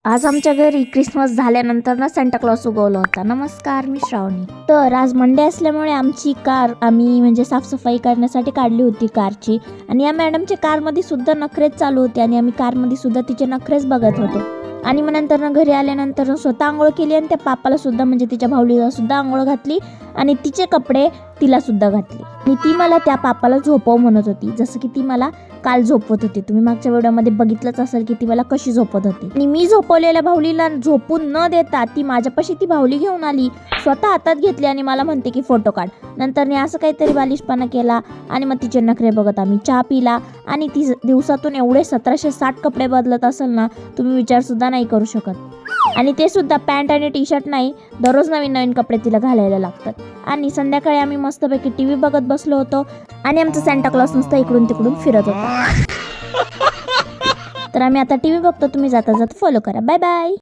आज आमच्या घरी क्रिसमस झाल्यानंतर ना सेंटा क्लॉस उगवला होता. नमस्कार, मी श्रावणी. तर आज मंडे असल्यामुळे आमची कार आम्ही म्हणजे साफसफाई करण्यासाठी काढली होती कारची. आणि या मॅडमच्या कारमध्ये सुद्धा नखरेच चालू होते आणि आम्ही कारमध्ये सुद्धा तिचे नखरेच बघत होतो. आणि मग नंतर ना घरी आल्यानंतर स्वतः आंघोळ केली आणि त्या पापाला सुद्धा म्हणजे तिच्या भाऊलीला सुद्धा आंघोळ घातली आणि तिचे कपडे तिला सुद्धा घातले. आणि ती मला त्या पापाला झोपव म्हणत होती, जसं की ती मला काल झोपवत होती. तुम्ही मागच्या व्हिडिओमध्ये बघितलंच असेल की ती मला कशी झोपत होती. आणि मी झोपवलेल्या भाऊलीला झोपून न देता ती माझ्यापाशी ती भाऊली घेऊन आली, स्वतः हातात घेतली आणि मला म्हणते की फोटो काढ. नंतर असं काहीतरी बालिशपणा केला आणि मग तिचे नखरे बघत आम्ही चहा पिला. आणि ती दिवसातून एवढे 1760 कपडे बदलत असेल ना, तुम्ही विचार सुद्धा नाही करू शकत. आणि ते सुद्धा पॅन्ट आणि टी शर्ट नाही, दररोज नवीन नवीन कपडे तिला घालायला लागतात. आणि संध्याकाळी आम्ही मस्तपैकी टीव्ही बघत बसलो होतो आणि आमचा सेंटा क्लॉस नुसतं इकडून तिकडून फिरत होता. तर आम्ही आता टीव्ही बघतो. तुम्ही जाता जाता फॉलो करा. Bye bye.